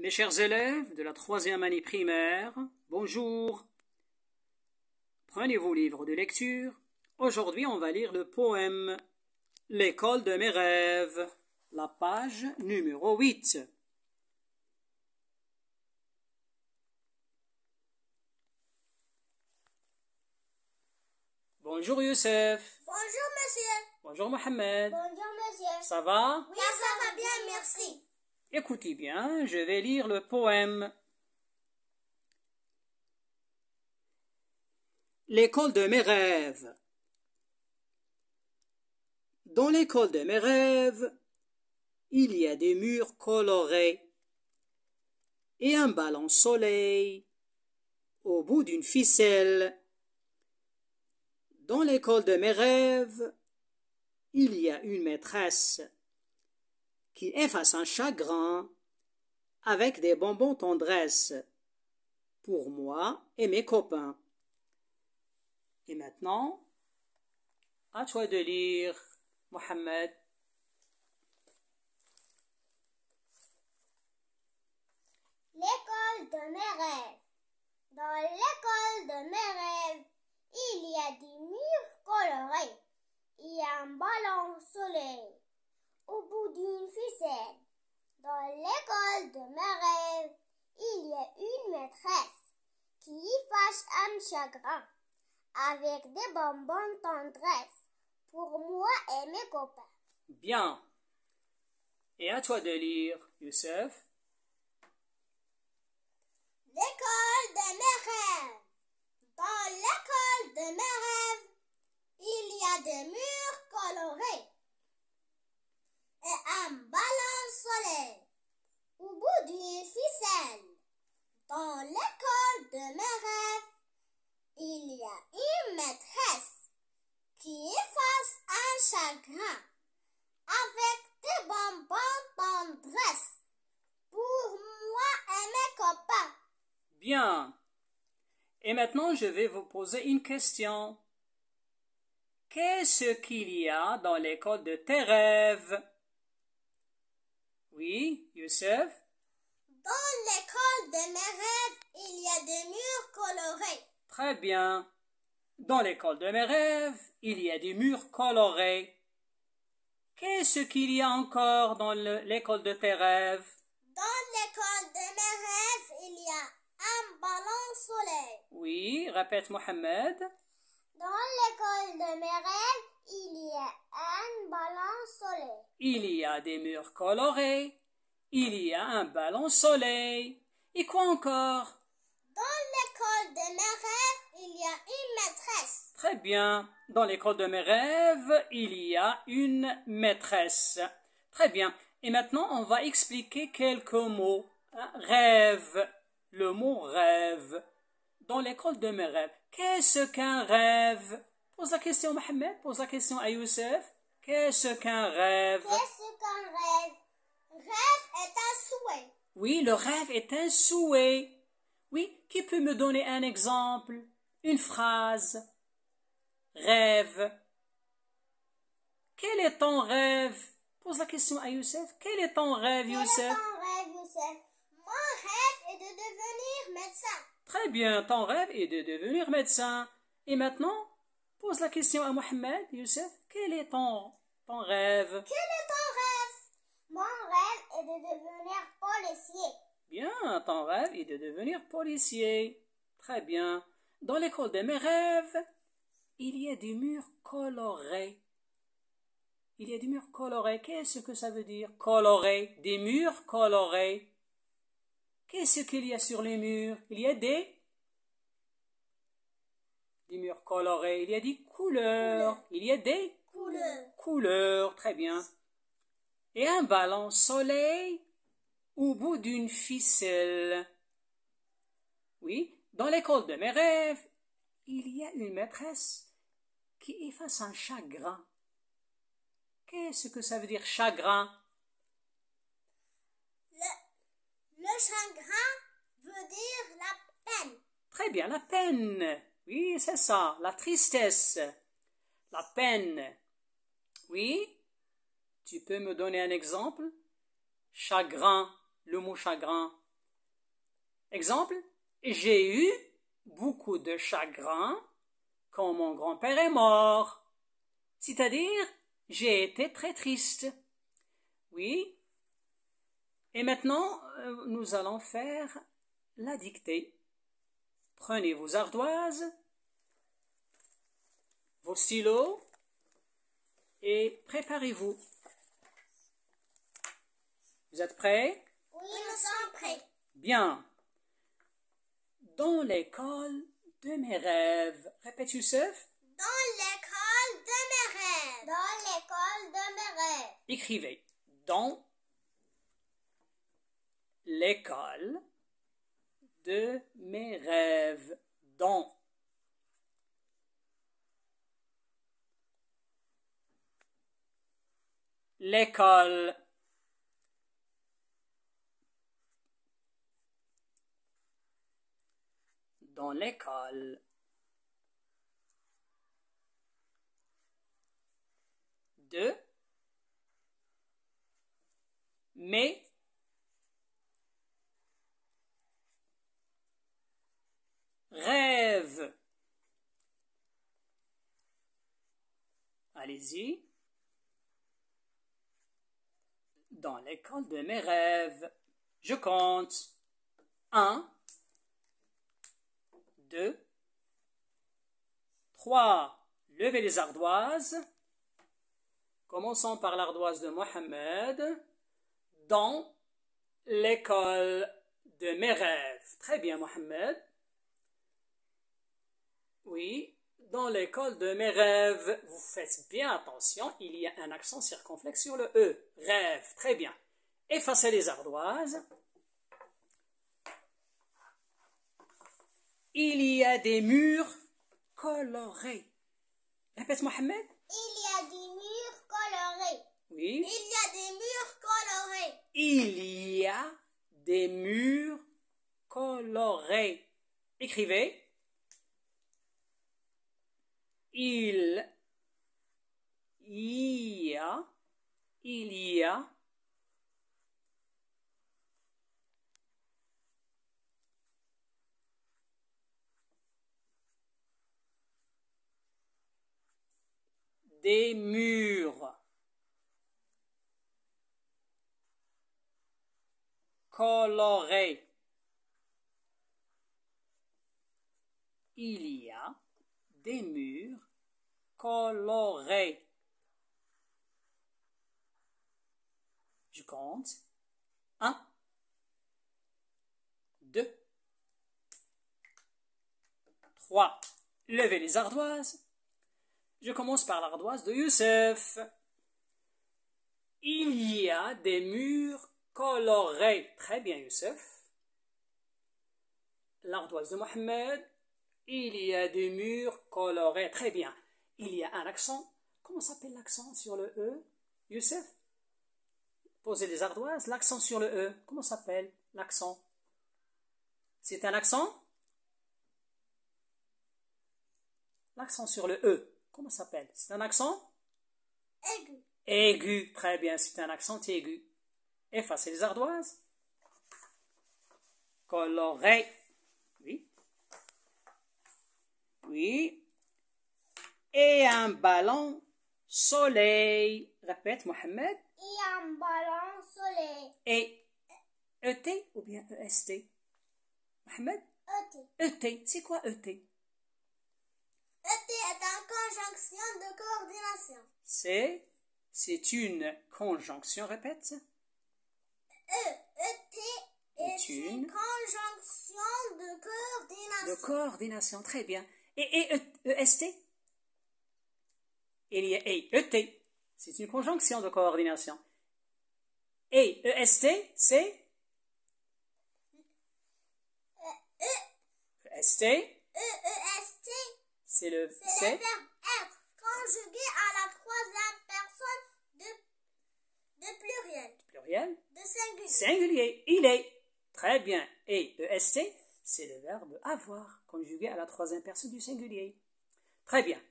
Mes chers élèves de la 3e année primaire, bonjour. Prenez vos livres de lecture. Aujourd'hui, on va lire le poème « L'école de mes rêves », la page numéro 8. Bonjour Youssef. Bonjour monsieur. Bonjour Mohamed. Bonjour monsieur. Ça va? Oui, ça va bien, merci. Écoutez bien, je vais lire le poème. L'école de mes rêves. Dans l'école de mes rêves, il y a des murs colorés et un ballon soleil au bout d'une ficelle. Dans l'école de mes rêves, il y a une maîtresse qui efface un chagrin avec des bonbons tendresse pour moi et mes copains. Et maintenant, à toi de lire, Mohamed. L'école de mes rêves. Dans l'école de mes rêves, il y a des murs colorés. Il y a un ballon soleil au bout d'une ficelle. Dans l'école de mes rêves, il y a une maîtresse qui efface un chagrin avec des bonbons tendresse pour moi et mes copains. Bien. Et à toi de lire, Youssef. L'école de mes rêves. Dans l'école de mes rêves, il y a des murs colorés et un ballon soleil au bout d'une ficelle. Dans l'école de mes rêves, il y a une maîtresse qui efface un chagrin avec des bonbons tendresse pour moi et mes copains. Bien. Et maintenant, je vais vous poser une question. Qu'est-ce qu'il y a dans l'école de tes rêves? Oui, Youssef? Dans l'école de mes rêves, il y a des murs colorés. Très bien. Dans l'école de mes rêves, il y a des murs colorés. Qu'est-ce qu'il y a encore dans l'école de tes rêves? Dans l'école de mes rêves, il y a un ballon soleil. Oui, répète Mohamed. Dans l'école de mes rêves, il y a un ballon soleil. Il y a des murs colorés. Il y a un ballon soleil. Et quoi encore? Dans l'école de mes rêves, il y a une maîtresse. Très bien. Dans l'école de mes rêves, il y a une maîtresse. Très bien. Et maintenant, on va expliquer quelques mots. Rêve. Le mot rêve. Dans l'école de mes rêves. Qu'est-ce qu'un rêve? Pose la question, Mohamed. Pose la question à Youssef. Qu'est-ce qu'un rêve? Qu'est-ce qu'un rêve? Rêve est un souhait. Oui, le rêve est un souhait. Oui, qui peut me donner un exemple? Une phrase. Rêve. Quel est ton rêve? Pose la question à Youssef. Quel est ton rêve, Youssef? Quel est ton rêve, Youssef? Mon rêve est de devenir médecin. Très bien, ton rêve est de devenir médecin. Et maintenant, pose la question à Mohamed, Youssef. Quel est ton rêve? Quel est ton rêve? Mon rêve est de devenir policier. Bien, ton rêve est de devenir policier. Très bien. Dans l'école de mes rêves, il y a des murs colorés. Il y a des murs colorés. Qu'est-ce que ça veut dire? Colorés. Des murs colorés. Qu'est-ce qu'il y a sur les murs? Il y a des murs colorés. Il y a des couleurs. Il y a des couleurs. Très bien. Et un ballon soleil au bout d'une ficelle. Oui, dans l'école de mes rêves, il y a une maîtresse qui efface un chagrin. Qu'est-ce que ça veut dire chagrin? Le chagrin veut dire la peine. Très bien, la peine. Oui, c'est ça, la tristesse. La peine. Oui, tu peux me donner un exemple? Chagrin, le mot chagrin. Exemple, j'ai eu beaucoup de chagrin quand mon grand-père est mort. C'est-à-dire, j'ai été très triste. Oui. Et maintenant, nous allons faire la dictée. Prenez vos ardoises, vos stylos et préparez-vous. Vous êtes prêts? Oui, nous sommes prêts. Bien. Dans l'école de mes rêves. Répète, Youssef. Dans l'école de mes rêves. Dans l'école de mes rêves. Écrivez. Dans l'école de mes rêves. Dans. L'école. Dans l'école. De mes rêves. Allez-y. Dans l'école de mes rêves. Je compte. 1, 2, 3. Levez les ardoises. Commençons par l'ardoise de Mohamed. Dans l'école de mes rêves. Très bien, Mohamed. Oui, dans l'école de mes rêves. Vous faites bien attention, il y a un accent circonflexe sur le E. Rêve. Très bien. Effacez les ardoises. Il y a des murs colorés. Répète, Mohamed. Il y a des murs colorés. Oui. Il y a des murs colorés. Il y a des murs colorés. Écrivez. Il y a des murs colorés. Il y a des murs colorés. Je compte. 1, 2, 3. Levez les ardoises. Je commence par l'ardoise de Youssef. Il y a des murs colorés. Très bien, Youssef. L'ardoise de Mohamed. Il y a des murs colorés. Très bien. Il y a un accent. Comment s'appelle l'accent sur le E? Youssef? Posez les ardoises. L'accent sur le E. Comment s'appelle l'accent? C'est un accent? L'accent sur le E. Comment s'appelle? C'est un accent? Aigu. Aigu. Très bien. C'est un accent aigu. Effacez les ardoises. Coloré. Oui. Oui. Et un ballon soleil. Répète, Mohamed. Et un ballon soleil. Et E-T ou bien E-S-T? Mohamed? E-T. E-T. C'est quoi E-T? E-T est une conjonction de coordination. C'est une conjonction, répète. E-T est une conjonction de coordination. De coordination, très bien. Et E-S-T? Il y a E-T. C'est une conjonction de coordination. Et E-S-T, c'est? E-S-T. E-E-S-T. C'est le verbe être conjugué à la troisième personne de pluriel. Pluriel? De singulier. Singulier. Il est. Très bien. Et EST, c'est le verbe avoir, conjugué à la troisième personne du singulier. Très bien.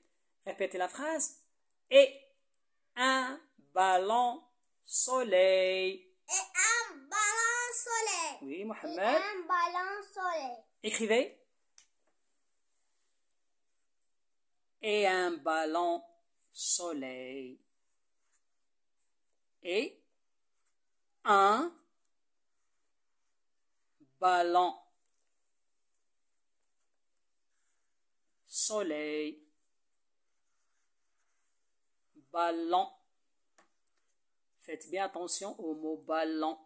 Répétez la phrase. Et un ballon soleil. Et un ballon soleil. Oui, et Mohamed. un ballon soleil. Écrivez. Et un ballon soleil. Et un ballon soleil. Ballon. Faites bien attention au mot ballon.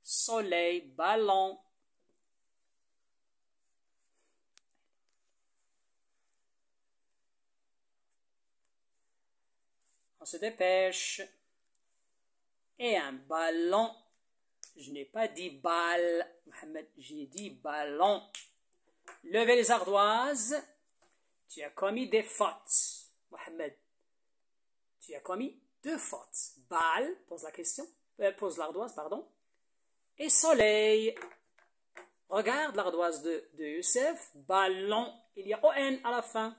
Soleil, ballon. On se dépêche. Et un ballon. Je n'ai pas dit balle, Mohamed, j'ai dit ballon. Levez les ardoises. Tu as commis des fautes, Mohamed. Tu as commis 2 fautes. Balle, pose la question, pose l'ardoise, pardon. Et soleil. Regarde l'ardoise de Youssef. Ballon. Il y a ON à la fin.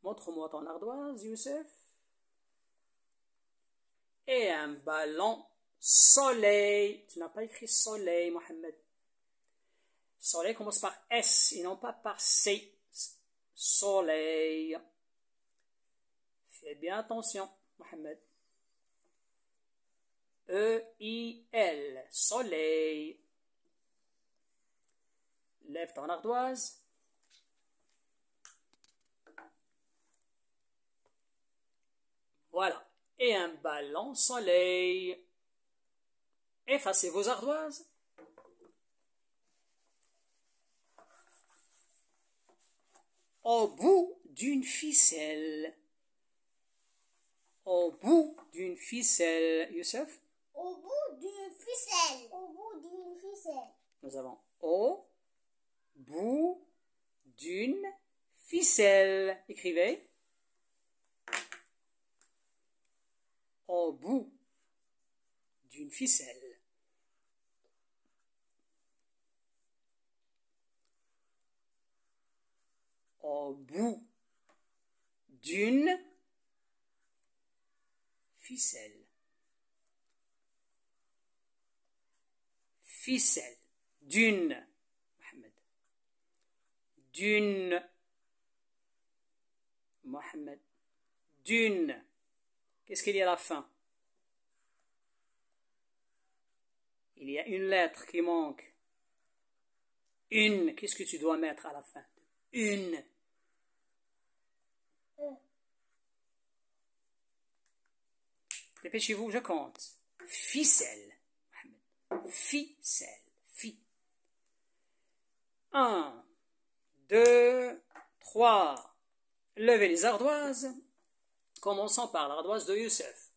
Montre-moi ton ardoise, Youssef. Et un ballon soleil. Tu n'as pas écrit soleil, Mohamed. Soleil commence par S et non pas par C. Soleil. Fais bien attention, Mohamed. E-I-L. Soleil. Lève ton ardoise. Voilà. Et un ballon soleil. Effacez vos ardoises. Au bout d'une ficelle. Au bout d'une ficelle. Youssef? Au bout d'une ficelle. Au bout d'une ficelle. Nous avons au bout d'une ficelle. Écrivez. Au bout d'une ficelle. Au bout d'une ficelle. Ficelle. D'une. Mohamed. D'une. Mohamed. D'une. Qu'est-ce qu'il y a à la fin? Il y a une lettre qui manque. Une. Qu'est-ce que tu dois mettre à la fin? Une. Dépêchez-vous, je compte. Ficelle. Ficelle. Fi. 1, 2, 3. Levez les ardoises. Commençons par l'ardoise de Youssef.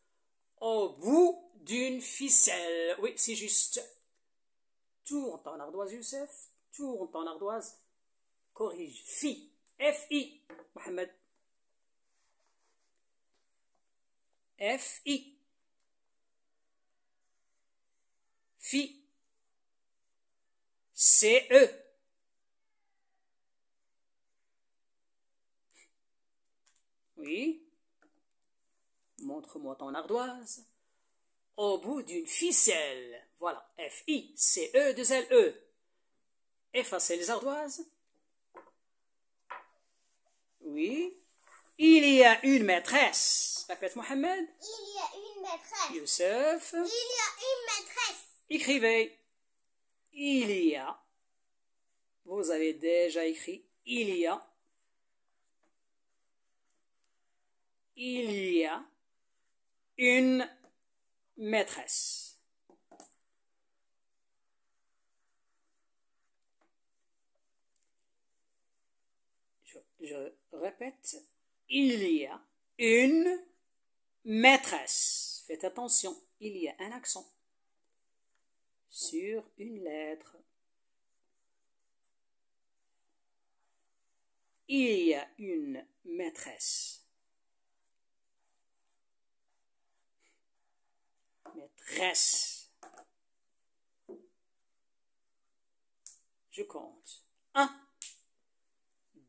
Au bout d'une ficelle. Oui, c'est juste. Tourne ton ardoise, Youssef. Tourne ton ardoise. Corrige. Fi. F-I. Mohamed. F-I. Fi. C-E. Oui. Montre-moi ton ardoise. Au bout d'une ficelle. Voilà. F-I-C-E-2-L-E. Effacez les ardoises. Oui. Il y a une maîtresse. Répète, Mohamed. Il y a une maîtresse. Youssef. Il y a une maîtresse. Écrivez. Il y a. Vous avez déjà écrit. Il y a. Il y a une maîtresse. Je répète. Il y a une maîtresse. Faites attention, il y a un accent sur une lettre. Il y a une maîtresse. Maîtresse. Je compte. 1,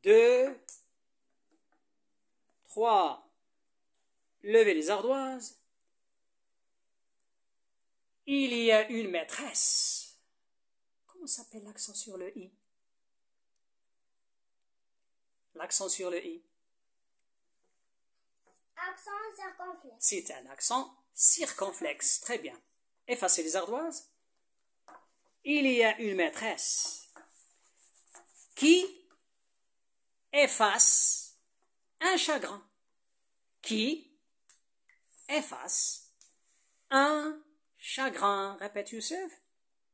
2, 3. Levez les ardoises. Il y a une maîtresse. Comment s'appelle l'accent sur le i? L'accent sur le i. Accent circonflexe. C'est un accent circonflexe. Très bien. Effacez les ardoises. Il y a une maîtresse qui efface un chagrin. Qui efface un chagrin. Répète, Youssef.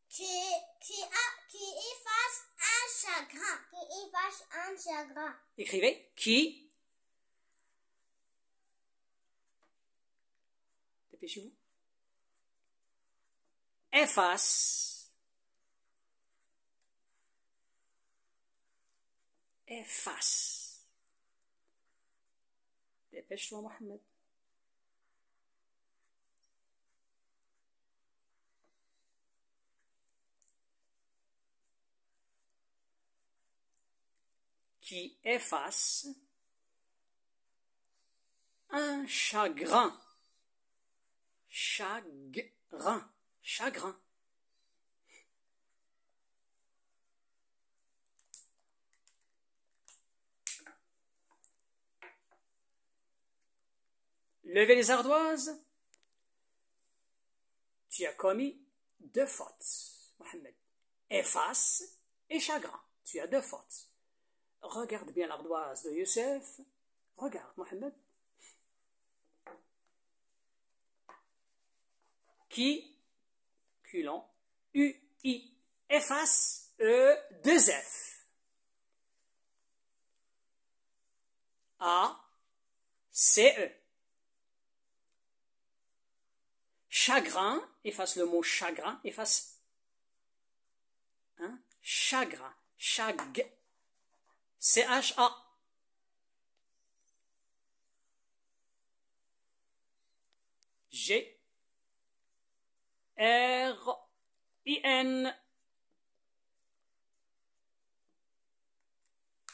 Qui efface un chagrin. Qui efface un chagrin. Écrivez. Qui. Dépêchez-vous. Efface. Efface. Dépêche-toi, Mohamed. Qui efface un chagrin. Chagrin. Chagrin. Levez les ardoises. Tu as commis 2 fautes, Mohamed. Efface et chagrin. Tu as 2 fautes. Regarde bien l'ardoise de Youssef. Regarde, Mohamed. Qui, culon, UI, efface, E2F. A, CE. Chagrin, efface le mot chagrin, efface. Hein? Chagrin, CHA. G, R-I-N.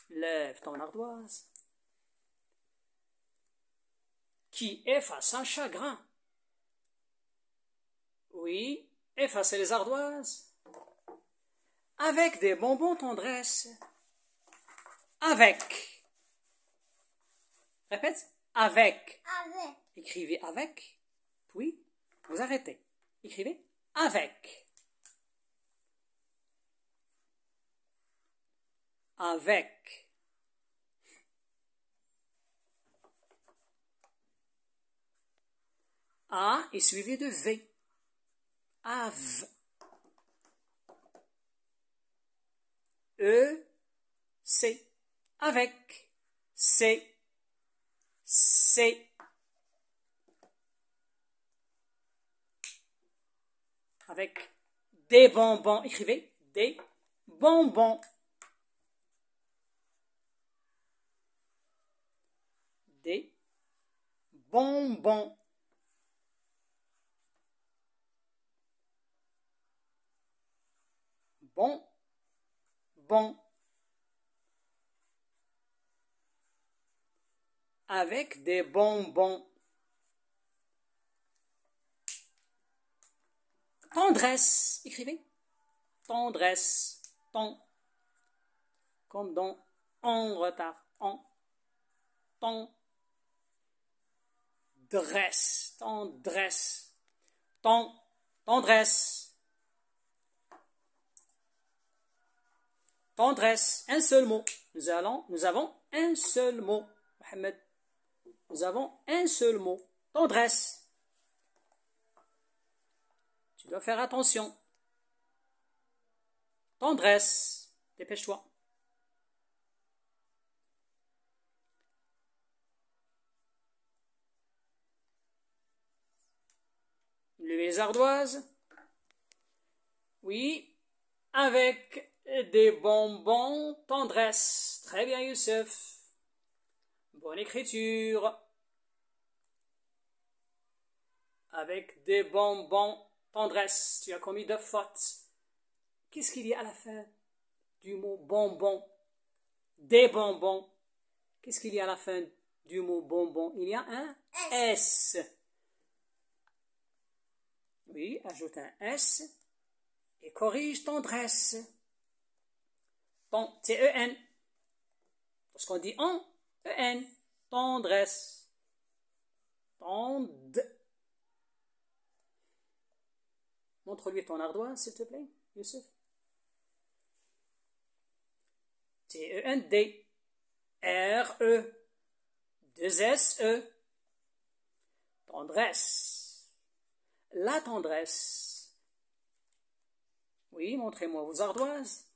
Lève ton ardoise. Qui efface un chagrin. Oui, effacez les ardoises. Avec des bonbons tendresse. Avec. Répète. Avec. Avec. Écrivez avec. Puis, vous arrêtez. Écrivez avec. Avec. A est suivi de V. Ave. E, C. Avec. C. C. Avec des bonbons. Écrivez des bonbons. Des bonbons. Bon, bon. Avec des bonbons. Tendresse. Écrivez. Tendresse. Ton. Comme dans en retard. En. Ton. Dresse. Tendresse. Ton. Tendresse. Tendresse. Un seul mot. Nous avons un seul mot. Mohamed. Nous avons un seul mot. Tendresse. Tu dois faire attention. Tendresse. Dépêche-toi. Levez les ardoises. Oui. Avec des bonbons. Tendresse. Très bien, Youssef. Bonne écriture. Avec des bonbons. Tendresse. Tu as commis 2 fautes. Qu'est-ce qu'il y a à la fin du mot bonbon? Des bonbons. Qu'est-ce qu'il y a à la fin du mot bonbon? Il y a un S. Oui, ajoute un S et corrige tendresse. T-E-N. Lorsqu'on dit E-N. Tendresse. Tende. Montre-lui ton ardoise, s'il te plaît, Youssef. T-E-N-D. R-E. 2-S-E. Tendresse. La tendresse. Oui, montrez-moi vos ardoises.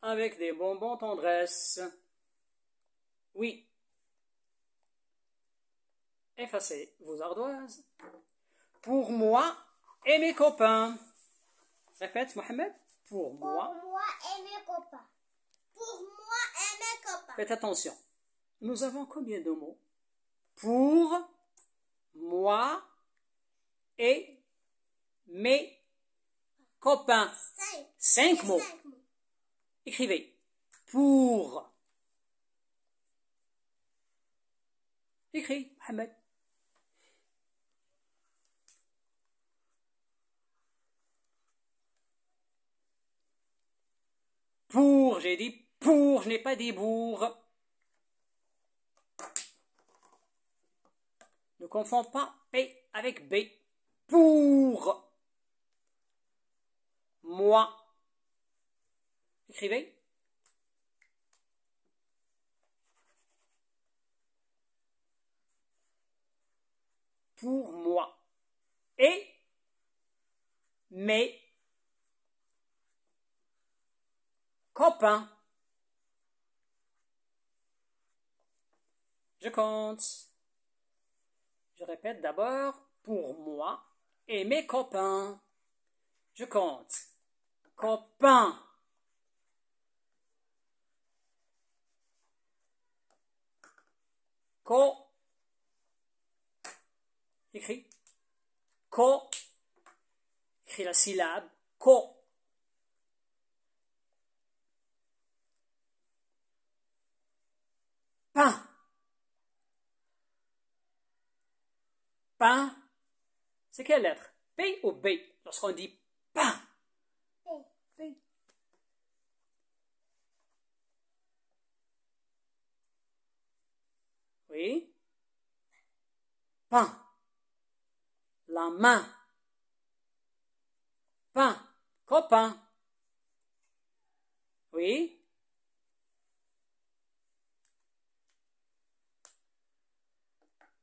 Avec des bonbons tendresse. Oui. Effacez vos ardoises. Pour moi et mes copains. Répète, Mohamed. Pour moi. Pour moi et mes copains. Pour moi et mes copains. Faites attention. Nous avons combien de mots? Pour moi et mes copains. 5 mots. 5 mots. Écrivez. Pour. Écris, Mohamed. Pour, j'ai dit pour, je n'ai pas dit bourre. Ne confonds pas P avec B. Pour moi. Écrivez. Pour moi et mes copains. Je compte. Je répète d'abord, pour moi et mes copains. Je compte. Copains. Écris. Écris la syllabe. Pain. Pain. C'est quelle lettre? P ou B? Lorsqu'on dit pain. P. Oui. Pain. La main. Pain. Copain. Oui.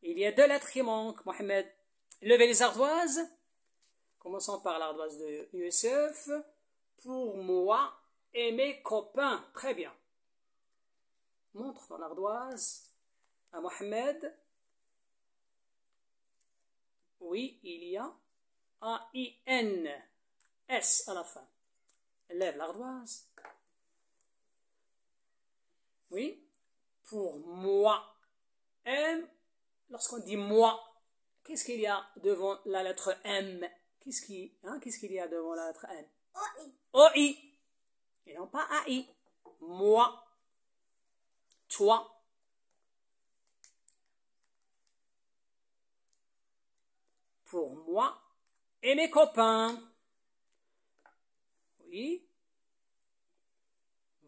Il y a 2 lettres qui manquent, Mohamed. Levez les ardoises. Commençons par l'ardoise de Youssef. Pour moi et mes copains. Très bien. Montre ton ardoise à Mohamed. Oui, il y a A-I-N-S à la fin. Lève l'ardoise. Oui. Pour moi. M. Lorsqu'on dit moi, qu'est-ce qu'il y a devant la lettre M? Qu'est-ce qu'il y a devant la lettre M? O-I. O-I. Et non pas A-I. Moi. Toi. Pour moi et mes copains. Oui.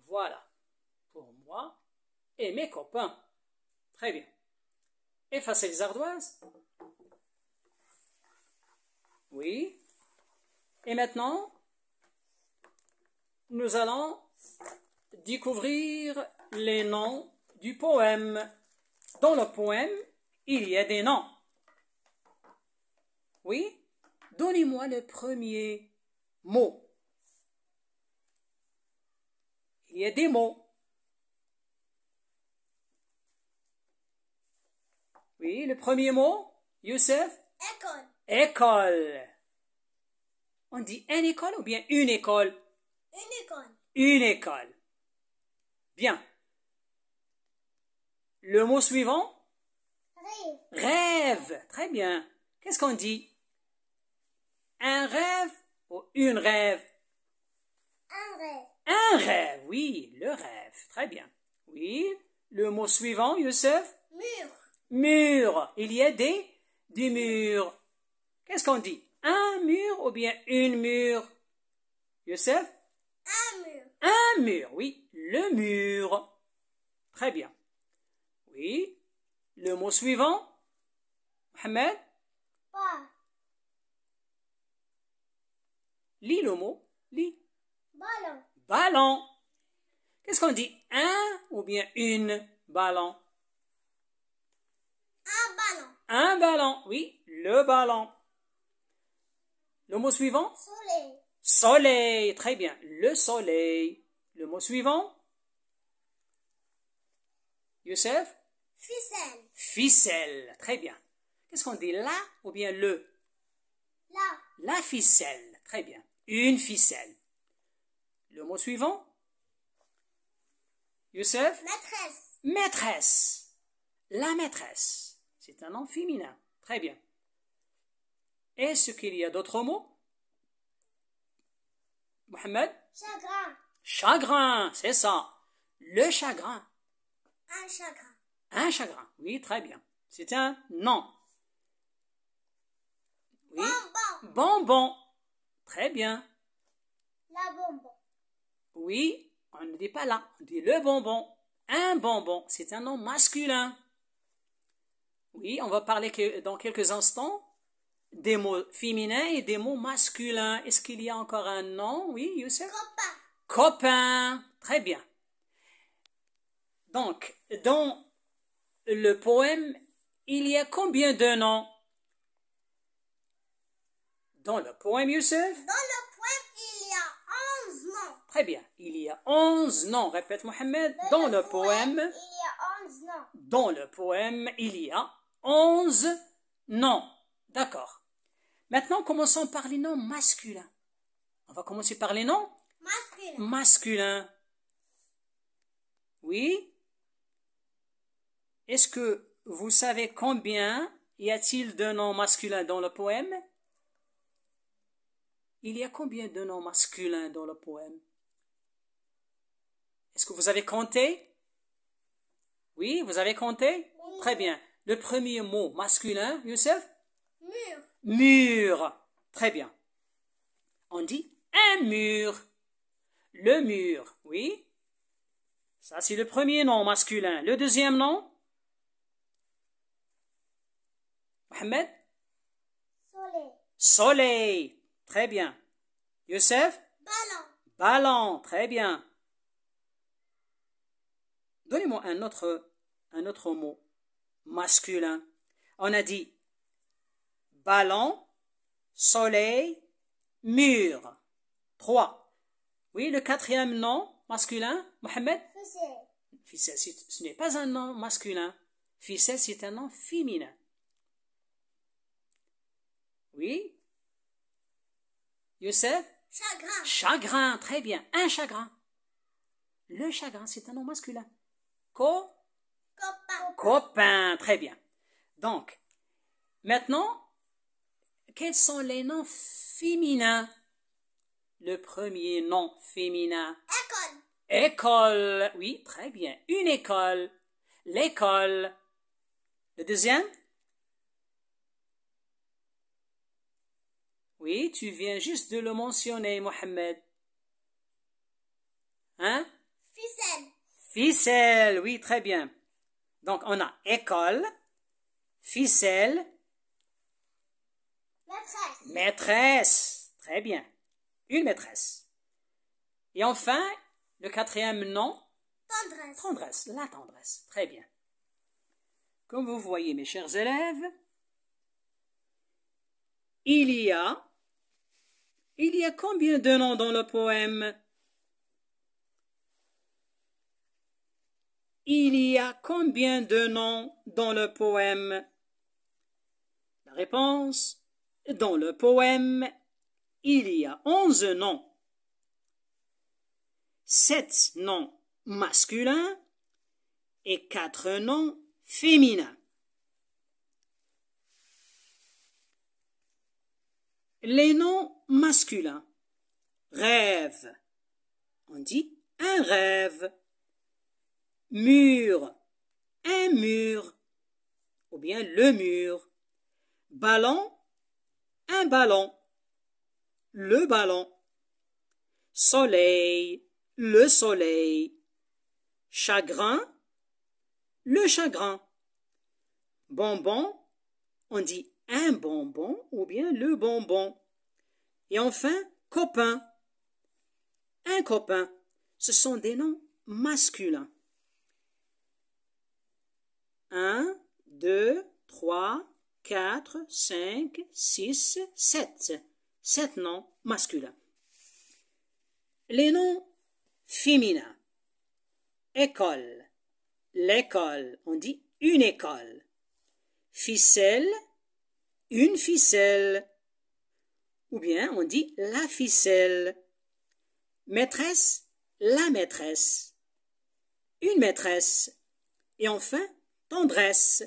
Voilà. Pour moi et mes copains. Très bien. Effacez les ardoises. Oui. Et maintenant, nous allons découvrir les noms du poème. Dans le poème, il y a des noms. Oui. Donnez-moi le premier mot. Il y a des mots. Oui, le premier mot, Youssef? École. École. On dit une école ou bien une école? Une école. Une école. Bien. Le mot suivant? Rêve. Rêve. Très bien. Qu'est-ce qu'on dit? Un rêve ou une rêve? Un rêve. Un rêve, oui, le rêve. Très bien. Oui. Le mot suivant, Youssef? Mur. Mur. Il y a des murs. Qu'est-ce qu'on dit? Un mur ou bien une mur? Youssef? Un mur. Un mur, oui. Le mur. Très bien. Oui. Le mot suivant? Mohamed? Pas. Lis le mot. Lis. Ballon. Ballon. Qu'est-ce qu'on dit? Un ou bien une ballon? Un ballon. Un ballon, oui, le ballon. Le mot suivant? Soleil. Soleil, très bien. Le soleil. Le mot suivant? Youssef? Ficelle. Ficelle, très bien. Qu'est-ce qu'on dit? La ou bien le? La. La ficelle, très bien. Une ficelle. Le mot suivant? Youssef? Maîtresse. Maîtresse. La maîtresse. C'est un nom féminin. Très bien. Est-ce qu'il y a d'autres mots? Mohamed? Chagrin. Chagrin, c'est ça. Le chagrin. Un chagrin. Un chagrin. Oui, très bien. C'est un nom. Oui. Bonbon. Bonbon. Très bien. La bonbon. Oui, on ne dit pas là. On dit le bonbon. Un bonbon. C'est un nom masculin. Oui, on va parler dans quelques instants des mots féminins et des mots masculins. Est-ce qu'il y a encore un nom? Oui, Youssef? Copain. Copain. Très bien. Donc, dans le poème, il y a combien de noms? Dans le poème, Youssef? Dans le poème, il y a 11 noms. Très bien. Il y a 11 noms. Répète, Mohamed. Dans le poème, il y a 11 noms. dans le poème, il y a 11 noms. D'accord. Maintenant, commençons par les noms masculins. On va commencer par les noms Masculin. masculins. Oui. Est-ce que vous savez combien y a-t-il de noms masculins dans le poème? Il y a combien de noms masculins dans le poème? Est-ce que vous avez compté? Oui, vous avez compté? Oui. Très bien. Le premier mot masculin, Youssef? Mur. Mur. Très bien. On dit un mur. Le mur, oui. Ça, c'est le premier nom masculin. Le deuxième nom? Mohamed? Soleil. Soleil. Très bien. Youssef? Ballon. Ballon. Très bien. Donnez-moi un autre mot masculin. On a dit ballon, soleil, mur. 3. Oui, le quatrième nom masculin, Mohamed? Ficelle. Ficelle, ce n'est pas un nom masculin. Ficelle, c'est un nom féminin. Oui? Youssef? Chagrin. Chagrin, très bien. Un chagrin. Le chagrin, c'est un nom masculin. Copain. Copain, très bien. Donc, maintenant, quels sont les noms féminins? Le premier nom féminin. École. École, oui, très bien. Une école. L'école. Le deuxième? Oui, tu viens juste de le mentionner, Mohamed. Hein? Ficelle. Ficelle, oui, très bien. Donc, on a école, ficelle, Maîtresse. maîtresse. Très bien. Une maîtresse. Et enfin, le quatrième nom, Tendresse. tendresse. La tendresse. Très bien. Comme vous voyez, mes chers élèves, il y a combien de noms dans le poème? Il y a combien de noms dans le poème? La réponse, dans le poème, il y a 11 noms. 7 noms masculins et 4 noms féminins. Les noms masculins. Rêve. On dit un rêve. Mur. Un mur. Ou bien le mur. Ballon. un ballon, le ballon. Soleil, le soleil. Chagrin, le chagrin. Bonbon, on dit un bonbon ou bien le bonbon. Et enfin, copain. Un copain, ce sont des noms masculins. 1, 2, 3, 4, 5, 6, 7. 7 noms masculins. Les noms féminins. École, l'école, on dit une école. Ficelle, une ficelle. Ou bien on dit la ficelle. Maîtresse, la maîtresse. Une maîtresse. Et enfin, tendresse,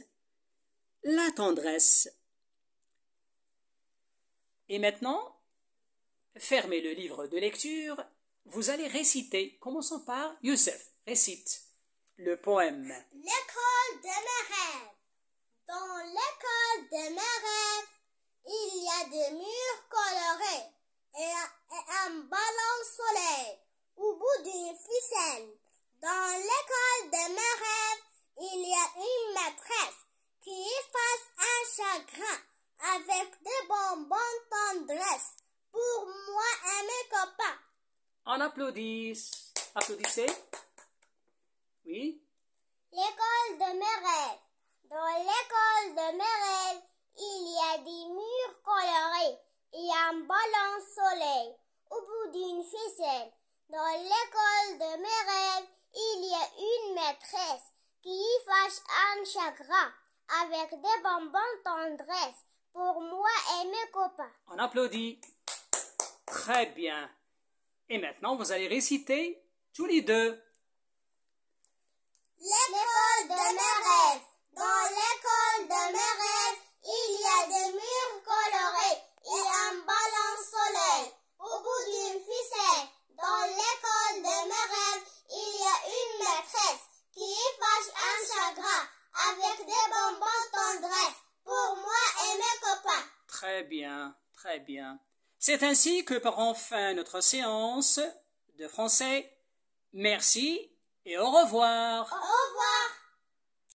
la tendresse. Et maintenant, fermez le livre de lecture. Vous allez réciter. Commençons par Youssef. Récite le poème. L'école de mes rêves. Dans l'école de mes rêves, il y a des murs colorés et un ballon soleil au bout d'une ficelle. Dans l'école de mes rêves, il y a une maîtresse qui efface un chagrin avec des bonbons tendresse pour moi et mes copains. On applaudisse. Applaudissez. Oui. L'école de mes rêves. Dans l'école de mes rêves, il y a des murs colorés et un ballon soleil au bout d'une ficelle. Dans l'école de mes rêves, il y a une maîtresse qui fâche un chagrin avec des bonbons tendresse pour moi et mes copains. On applaudit. Très bien. Et maintenant, vous allez réciter tous les deux. L'école de mes rêves. Dans l'école de mes rêves, il y a des murs colorés et un ballon soleil au bout d'une ficelle. Dans l'école de mes rêves, il y a une maîtresse qui efface un chagrin avec des bonbons tendresse pour moi et mes copains. Très bien, très bien. C'est ainsi que prend fin notre séance de français. Merci et au revoir. Au revoir.